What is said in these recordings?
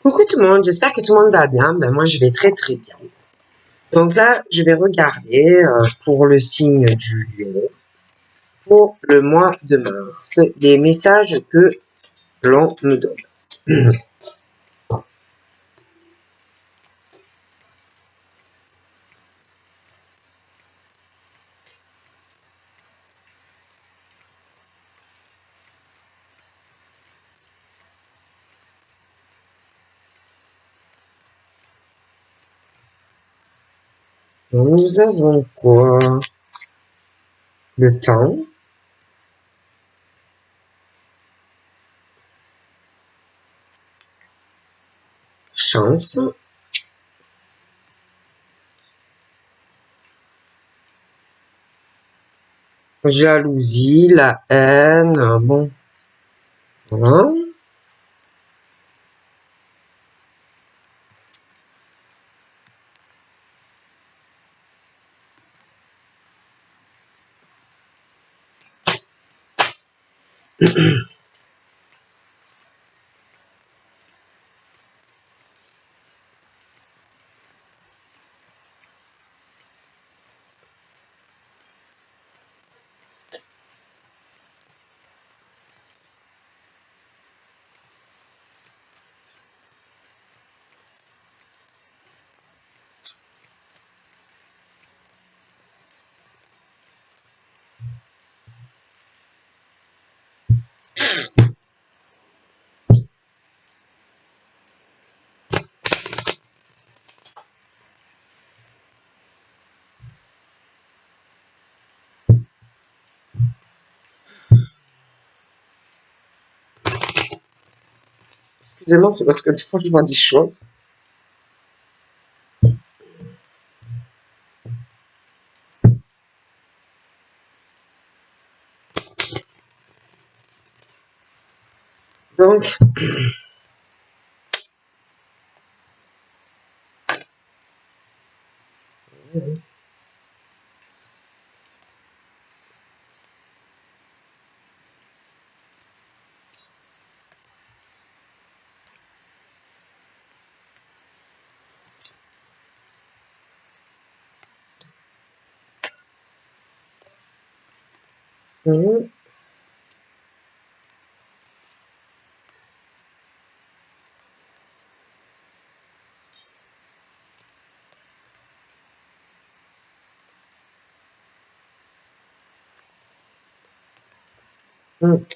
Coucou tout le monde, j'espère que tout le monde va bien. Ben, moi, je vais très très bien. Donc là, je vais regarder pour le signe du lion, pour le mois de mars, les messages que l'on nous donne. Nous avons quoi? Le temps. Chance. Jalousie, la haine, bon, voilà. Excusez-moi, c'est parce que des fois je vois des choses. Donc, hum, hum, hum.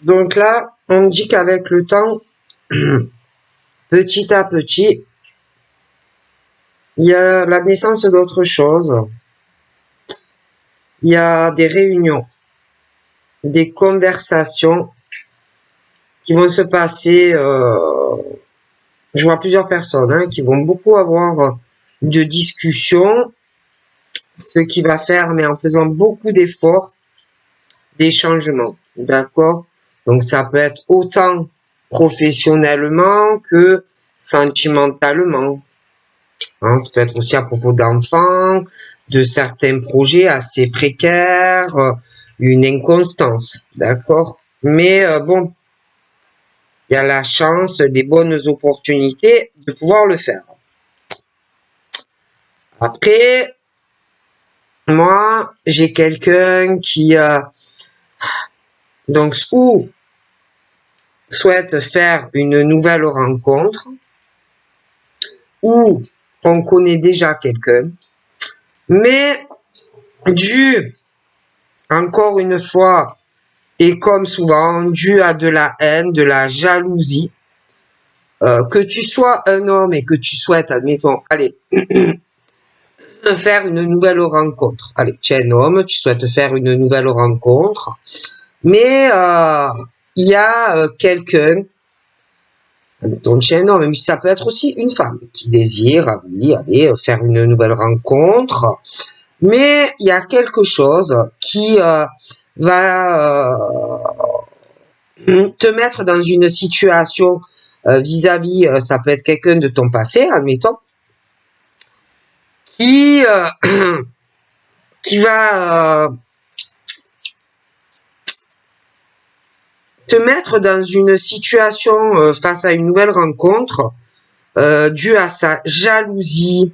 Donc là, on me dit qu'avec le temps, petit à petit, il y a la naissance d'autres choses. Il y a des réunions, des conversations qui vont se passer. Je vois plusieurs personnes qui vont beaucoup avoir de discussions, ce qui va faire, mais en faisant beaucoup d'efforts, des changements. D'accord? Donc ça peut être autant professionnellement que sentimentalement. Hein, ça peut être aussi à propos d'enfants, de certains projets assez précaires, une inconstance, d'accord? Mais bon, il y a la chance, des bonnes opportunités de pouvoir le faire. Après, moi, j'ai quelqu'un qui donc ou souhaite faire une nouvelle rencontre, ou on connaît déjà quelqu'un, mais dû, encore une fois, et comme souvent, dû à de la haine, de la jalousie, que tu sois un homme et que tu souhaites, admettons, allez, faire une nouvelle rencontre. Allez, tu es un homme, tu souhaites faire une nouvelle rencontre, mais il y a quelqu'un, donc tu es un homme, mais ça peut être aussi une femme qui désire, oui, aller faire une nouvelle rencontre, mais il y a quelque chose qui va te mettre dans une situation vis-à-vis, ça peut être quelqu'un de ton passé, admettons, qui qui va te mettre dans une situation face à une nouvelle rencontre due à sa jalousie,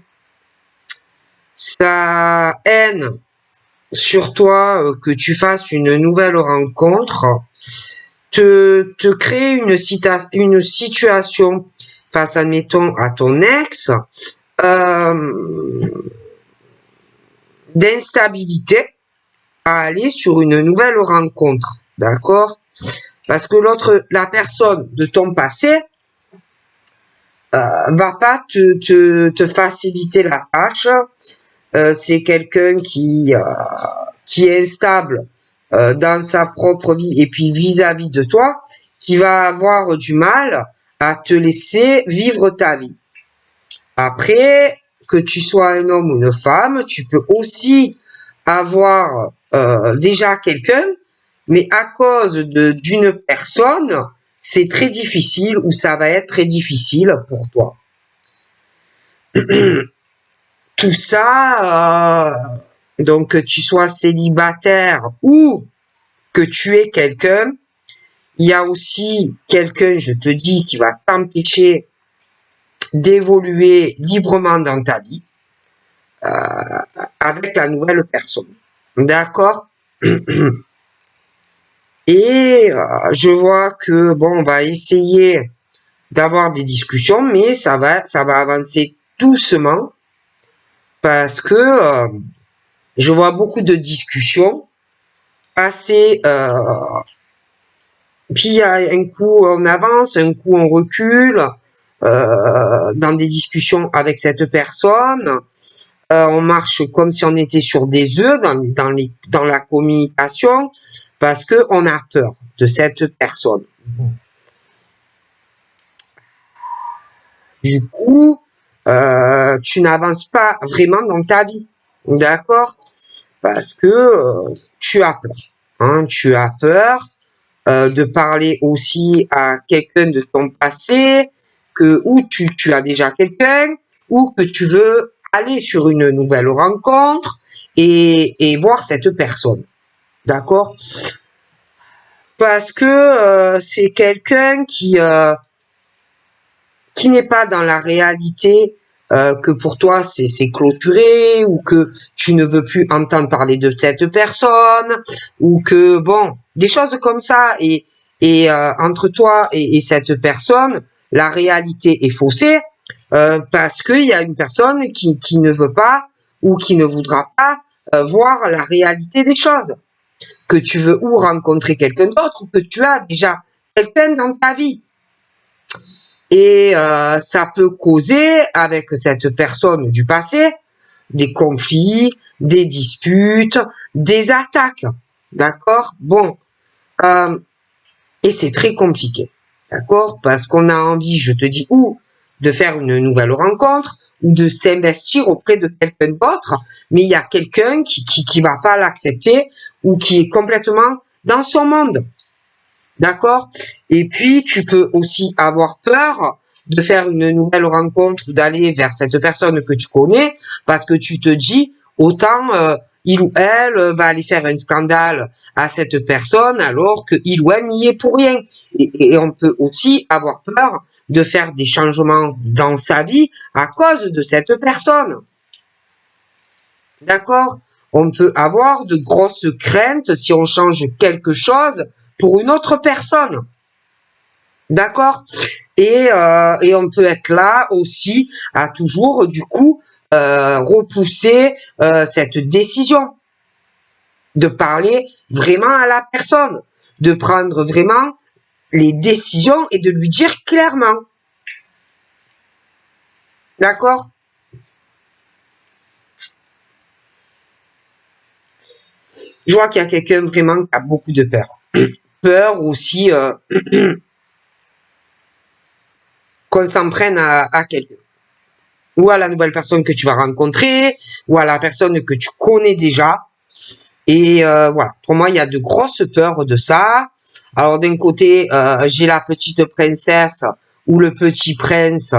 sa haine sur toi, que tu fasses une nouvelle rencontre, te créer une situation face, admettons, à ton ex, d'instabilité à aller sur une nouvelle rencontre, d'accord? Parce que la personne de ton passé va pas te faciliter la tâche. C'est quelqu'un qui est instable dans sa propre vie et puis vis-à-vis de toi, qui va avoir du mal à te laisser vivre ta vie. Après, que tu sois un homme ou une femme, tu peux aussi avoir déjà quelqu'un, mais à cause d'une personne, c'est très difficile ou ça va être très difficile pour toi. Tout ça, donc que tu sois célibataire ou que tu aies quelqu'un, il y a aussi quelqu'un, je te dis, qui va t'empêcher d'évoluer librement dans ta vie avec la nouvelle personne. D'accord? Et je vois que, bon, on va essayer d'avoir des discussions, mais ça va avancer doucement parce que je vois beaucoup de discussions assez puis il y a un coup on avance, un coup on recule dans des discussions avec cette personne. On marche comme si on était sur des œufs dans la communication parce que on a peur de cette personne. Du coup, tu n'avances pas vraiment dans ta vie, d'accord? Parce que tu as peur. Hein, tu as peur de parler aussi à quelqu'un de ton passé, ou tu as déjà quelqu'un, ou que tu veux aller sur une nouvelle rencontre et voir cette personne. D'accord? Parce que c'est quelqu'un qui n'est pas dans la réalité, que pour toi c'est clôturé, ou que tu ne veux plus entendre parler de cette personne, ou que bon, des choses comme ça, et entre toi et cette personne, la réalité est faussée, parce qu'il y a une personne qui ne veut pas ou qui ne voudra pas voir la réalité des choses. Que tu veux ou rencontrer quelqu'un d'autre, ou que tu as déjà quelqu'un dans ta vie. Et ça peut causer avec cette personne du passé des conflits, des disputes, des attaques. D'accord? Bon. Et c'est très compliqué. D'accord? Parce qu'on a envie, je te dis, ou de faire une nouvelle rencontre, ou de s'investir auprès de quelqu'un d'autre, mais il y a quelqu'un qui va pas l'accepter, ou qui est complètement dans son monde. D'accord? Et puis, tu peux aussi avoir peur de faire une nouvelle rencontre ou d'aller vers cette personne que tu connais parce que tu te dis, autant il ou elle va aller faire un scandale à cette personne alors que il ou elle n'y est pour rien. Et on peut aussi avoir peur de faire des changements dans sa vie à cause de cette personne. D'accord? On peut avoir de grosses craintes si on change quelque chose pour une autre personne. D'accord? Et on peut être là aussi à toujours, du coup, repousser cette décision. De parler vraiment à la personne. De prendre vraiment les décisions et de lui dire clairement. D'accord? Je vois qu'il y a quelqu'un vraiment qui a beaucoup de peur. Peur aussi qu'on s'en prenne à quelqu'un. Ou à la nouvelle personne que tu vas rencontrer, ou à la personne que tu connais déjà. Et voilà, pour moi, il y a de grosses peurs de ça. Alors d'un côté, j'ai la petite princesse ou le petit prince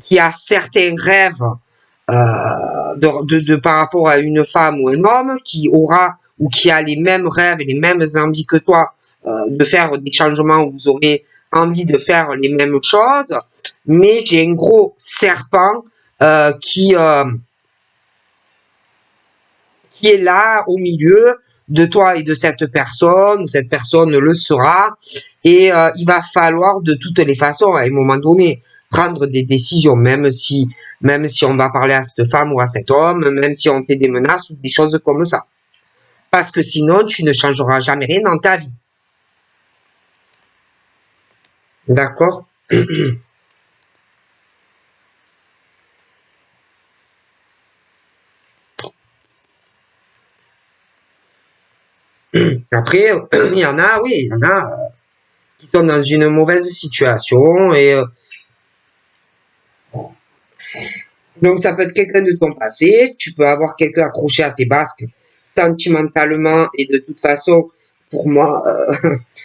qui a certains rêves par rapport à une femme ou un homme qui aura ou qui a les mêmes rêves et les mêmes envies que toi de faire des changements où vous aurez envie de faire les mêmes choses. Mais j'ai un gros serpent qui est là au milieu de toi et de cette personne, ou cette personne le sera, et il va falloir de toutes les façons, à un moment donné, prendre des décisions, même si on va parler à cette femme ou à cet homme, même si on fait des menaces ou des choses comme ça. Parce que sinon, tu ne changeras jamais rien dans ta vie. D'accord? Après, il y en a, oui, il y en a qui sont dans une mauvaise situation et donc ça peut être quelqu'un de ton passé, tu peux avoir quelqu'un accroché à tes basques sentimentalement et de toute façon, pour moi,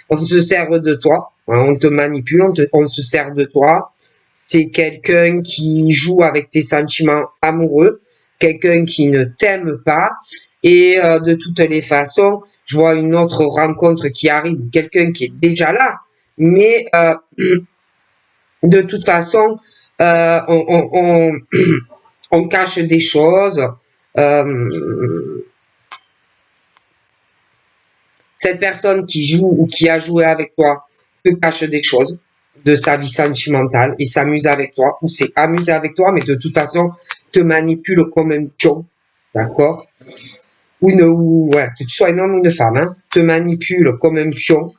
on se sert de toi, hein, on te manipule, on se sert de toi. C'est quelqu'un qui joue avec tes sentiments amoureux, quelqu'un qui ne t'aime pas et de toutes les façons, je vois une autre rencontre qui arrive, quelqu'un qui est déjà là, mais de toute façon, on cache des choses. Cette personne qui joue ou qui a joué avec toi te cache des choses de sa vie sentimentale et s'amuse avec toi ou s'est amusé avec toi, mais de toute façon te manipule comme un pion, d'accord? Ouais, que tu sois un homme ou une femme, hein, te manipule comme un pion,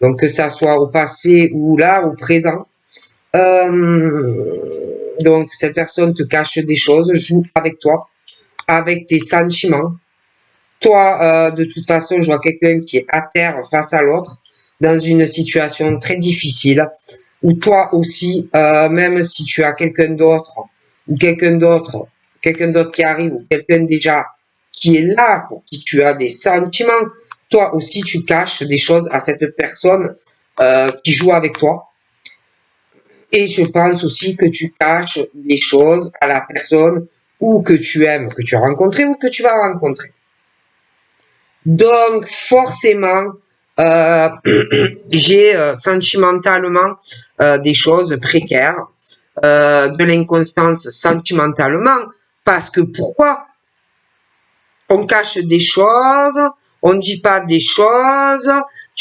donc que ça soit au passé ou là, au présent. Donc cette personne te cache des choses, joue avec toi, avec tes sentiments. Toi, de toute façon, je vois quelqu'un qui est à terre face à l'autre, dans une situation très difficile, où toi aussi, même si tu as quelqu'un d'autre, ou quelqu'un d'autre qui arrive, ou quelqu'un déjà qui est là, pour qui tu as des sentiments, toi aussi tu caches des choses à cette personne qui joue avec toi. Et je pense aussi que tu caches des choses à la personne ou que tu aimes, que tu as rencontré ou que tu vas rencontrer. Donc forcément, euh, j'ai sentimentalement des choses précaires, de l'inconstance sentimentalement, parce que pourquoi on cache des choses, on dit pas des choses,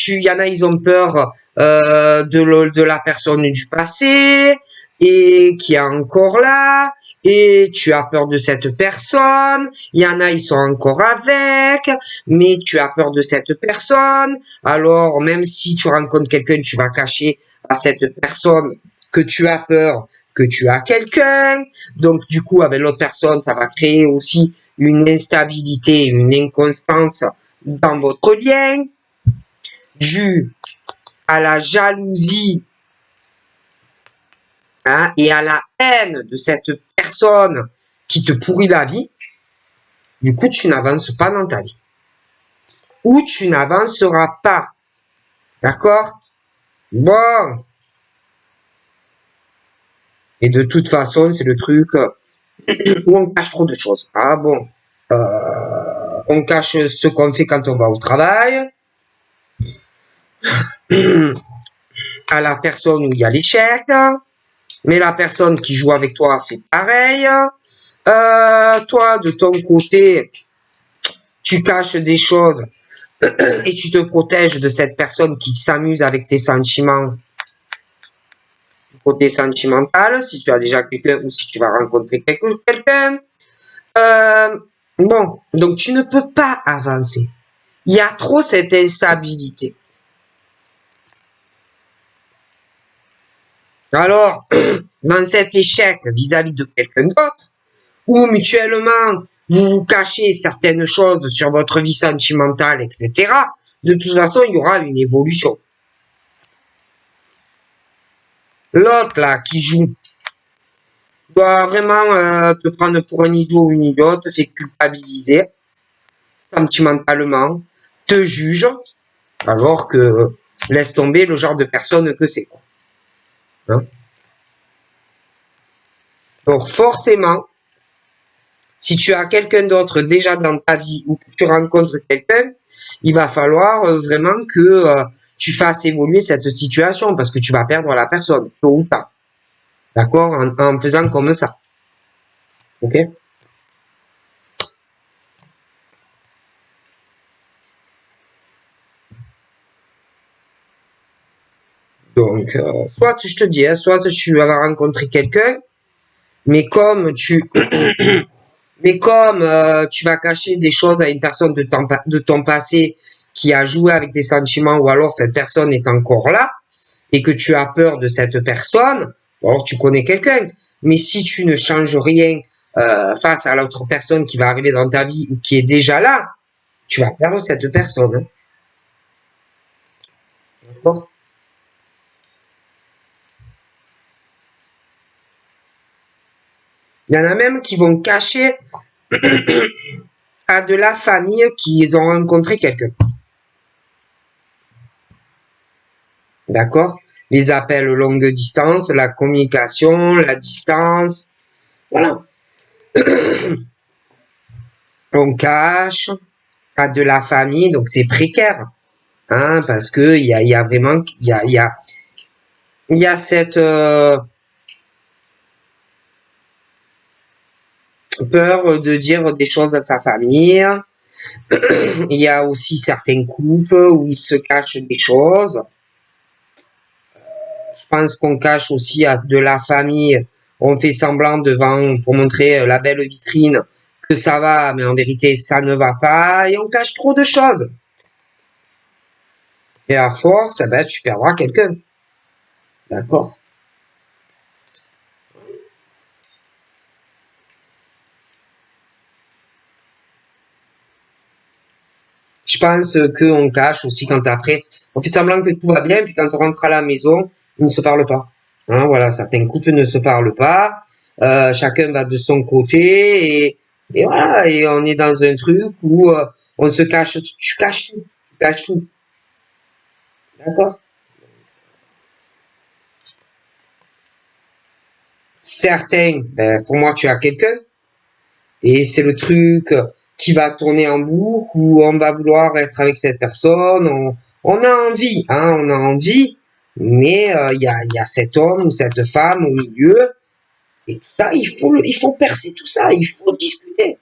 il y en a, ils ont peur de la personne du passé et qui est encore là, et tu as peur de cette personne, il y en a, ils sont encore avec, mais tu as peur de cette personne, alors même si tu rencontres quelqu'un, tu vas cacher à cette personne que tu as peur que tu as quelqu'un, donc du coup avec l'autre personne, ça va créer aussi une instabilité, une inconstance dans votre lien, due à la jalousie, hein, et à la haine de cette personne qui te pourrit la vie. Du coup, tu n'avances pas dans ta vie. Ou tu n'avanceras pas. D'accord? Bon. Et de toute façon, c'est le truc où on cache trop de choses. Ah bon. On cache ce qu'on fait quand on va au travail. À la personne où il y a l'échec. Mais la personne qui joue avec toi fait pareil. Toi, de ton côté, tu caches des choses et tu te protèges de cette personne qui s'amuse avec tes sentiments, côté sentimental, si tu as déjà quelqu'un ou si tu vas rencontrer quelqu'un. Bon, donc tu ne peux pas avancer. Il y a trop cette instabilité. Alors, dans cet échec vis-à-vis de quelqu'un d'autre, ou mutuellement, vous cachez certaines choses sur votre vie sentimentale, etc., de toute façon, il y aura une évolution. L'autre, là, qui joue, doit vraiment te prendre pour un idiot ou une idiote, te fait culpabiliser sentimentalement, te juge, alors que laisse tomber le genre de personne que c'est. Hein? Donc forcément, si tu as quelqu'un d'autre déjà dans ta vie ou que tu rencontres quelqu'un, il va falloir vraiment que tu fasses évoluer cette situation parce que tu vas perdre la personne, tôt ou tard. D'accord, en faisant comme ça. Ok? Donc, soit je te dis, hein, soit tu vas rencontrer quelqu'un, mais comme tu tu vas cacher des choses à une personne de ton passé qui a joué avec tes sentiments, ou alors cette personne est encore là, et que tu as peur de cette personne, alors tu connais quelqu'un. Mais si tu ne changes rien face à l'autre personne qui va arriver dans ta vie ou qui est déjà là, tu vas perdre cette personne. Hein. D'accord? Il y en a même qui vont cacher à de la famille qu'ils ont rencontré quelqu'un. D'accord? Les appels longue distance, la communication, la distance. Voilà. On cache à de la famille, donc c'est précaire. Hein, parce que il y a vraiment, il y a cette peur de dire des choses à sa famille. Il y a aussi certains couples où ils se cachent des choses. Je pense qu'on cache aussi à de la famille. On fait semblant devant pour montrer la belle vitrine que ça va, mais en vérité ça ne va pas. Et on cache trop de choses. Et à force, ben, tu perdras quelqu'un. D'accord? Je pense qu'on cache aussi quand après, on fait semblant que tout va bien, puis quand on rentre à la maison, ils ne se parlent pas. Hein, voilà, certains couples ne se parlent pas, chacun va de son côté, et voilà, et on est dans un truc où on se cache, tu caches tout, tu caches tout. D'accord? Certains, ben, pour moi, tu as quelqu'un, et c'est le truc qui va tourner en boucle, où on va vouloir être avec cette personne, on a envie, hein, on a envie, mais il y a cet homme ou cette femme au milieu, et tout ça, il faut percer tout ça, il faut discuter.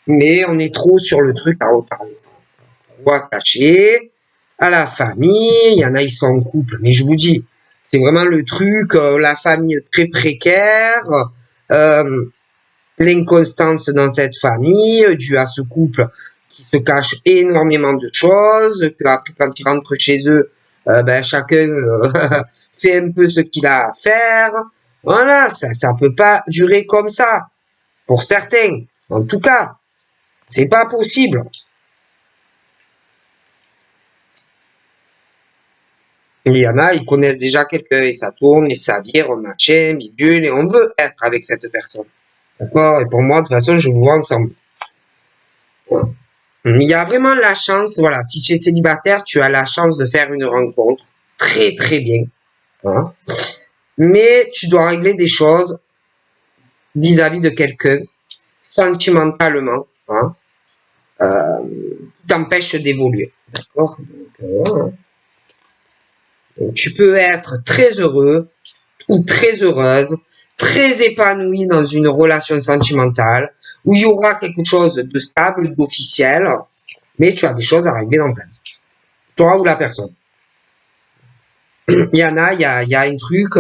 Mais on est trop sur le truc à reparler. Trop attaché à la famille, il y en a, ils sont en couple, mais je vous dis, c'est vraiment le truc, la famille très précaire, euh, l'inconstance dans cette famille, due à ce couple qui se cache énormément de choses, que après quand ils rentrent chez eux, ben, chacun fait un peu ce qu'il a à faire. Voilà, ça peut pas durer comme ça. Pour certains, en tout cas, c'est pas possible. Il y en a, ils connaissent déjà quelqu'un et ça tourne et ça vire, machin, bidule, et on veut être avec cette personne. D'accord? Et pour moi, de toute façon, je vous vois ensemble. Il y a vraiment la chance, voilà, si tu es célibataire, tu as la chance de faire une rencontre très très bien. Hein. Mais tu dois régler des choses vis-à-vis de quelqu'un, sentimentalement, hein, qui t'empêche d'évoluer. D'accord? Donc, tu peux être très heureux ou très heureuse, très épanoui dans une relation sentimentale, où il y aura quelque chose de stable, d'officiel, mais tu as des choses à régler dans ta vie. Toi ou la personne. Il y en a, il y a un truc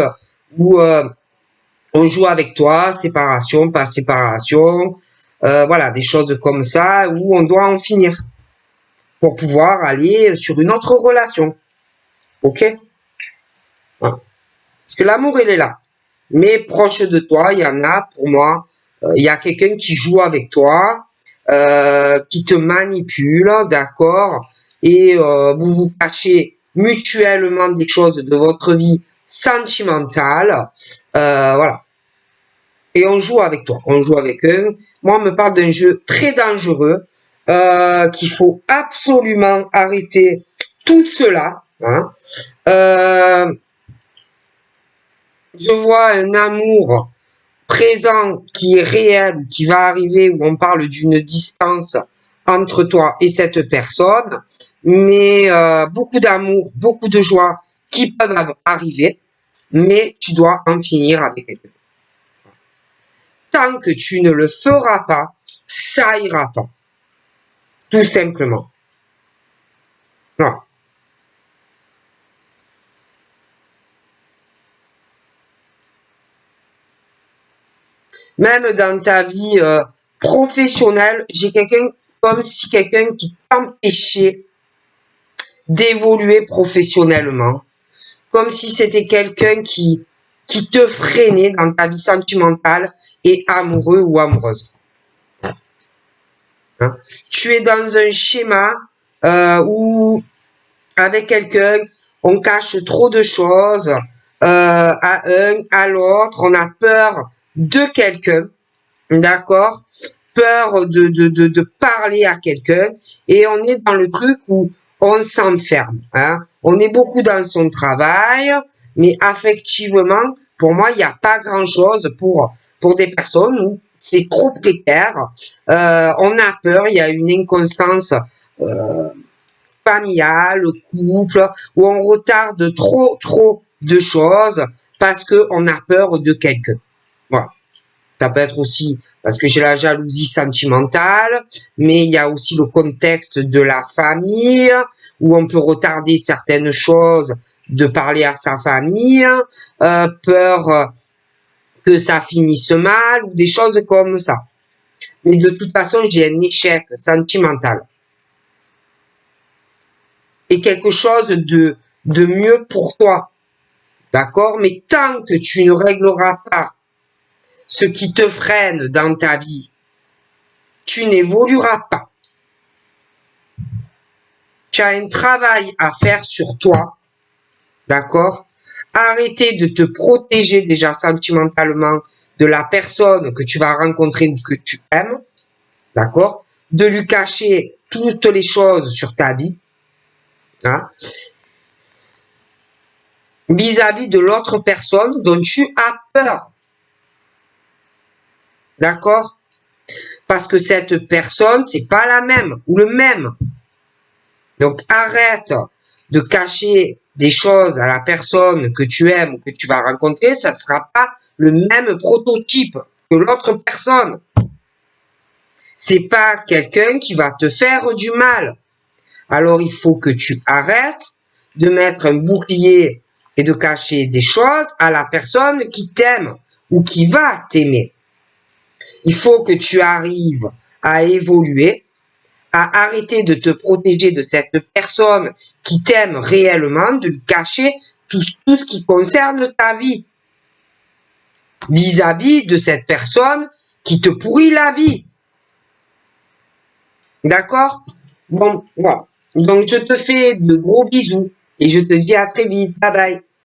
où on joue avec toi, séparation, pas séparation, voilà, des choses comme ça, où on doit en finir. pour pouvoir aller sur une autre relation. Ok? Voilà. Parce que l'amour, il est là. Mais proche de toi, il y en a, pour moi, il y a quelqu'un qui joue avec toi, qui te manipule, d'accord? Et vous vous cachez mutuellement des choses de votre vie sentimentale. Voilà. Et on joue avec toi, on joue avec eux. Moi, on me parle d'un jeu très dangereux, qu'il faut absolument arrêter tout cela. Hein. Je vois un amour présent qui est réel, qui va arriver, où on parle d'une distance entre toi et cette personne, mais beaucoup d'amour, beaucoup de joie qui peuvent arriver, mais tu dois en finir avec elle. Tant que tu ne le feras pas, ça ira pas. Tout simplement. Voilà. Même dans ta vie professionnelle, j'ai quelqu'un comme si quelqu'un qui t'empêchait d'évoluer professionnellement. Comme si c'était quelqu'un qui te freinait dans ta vie sentimentale et amoureux ou amoureuse. Hein? Tu es dans un schéma où, avec quelqu'un, on cache trop de choses à un, à l'autre, on a peur de quelqu'un, d'accord? Peur de parler à quelqu'un, et on est dans le truc où on s'enferme. Hein? On est beaucoup dans son travail, mais affectivement, pour moi, il n'y a pas grand-chose pour des personnes où c'est trop précaire. On a peur, il y a une inconstance familiale, couple, où on retarde trop de choses parce que on a peur de quelqu'un. Voilà. Ça peut être aussi parce que j'ai la jalousie sentimentale, mais il y a aussi le contexte de la famille, où on peut retarder certaines choses de parler à sa famille, peur que ça finisse mal, ou des choses comme ça. Mais de toute façon, j'ai un échec sentimental. Et quelque chose de mieux pour toi. D'accord? Mais tant que tu ne régleras pas ce qui te freine dans ta vie, tu n'évolueras pas. Tu as un travail à faire sur toi, d'accord? Arrêter de te protéger déjà sentimentalement de la personne que tu vas rencontrer ou que tu aimes, d'accord? De lui cacher toutes les choses sur ta vie, hein? Vis-à-vis de l'autre personne dont tu as peur, d'accord? Parce que cette personne, c'est pas la même ou le même. Donc arrête de cacher des choses à la personne que tu aimes ou que tu vas rencontrer, ça sera pas le même prototype que l'autre personne. C'est pas quelqu'un qui va te faire du mal. Alors il faut que tu arrêtes de mettre un bouclier et de cacher des choses à la personne qui t'aime ou qui va t'aimer. Il faut que tu arrives à évoluer, à arrêter de te protéger de cette personne qui t'aime réellement, de lui cacher tout ce qui concerne ta vie vis-à-vis de cette personne qui te pourrit la vie. D'accord? Bon, voilà. Donc je te fais de gros bisous et je te dis à très vite. Bye bye.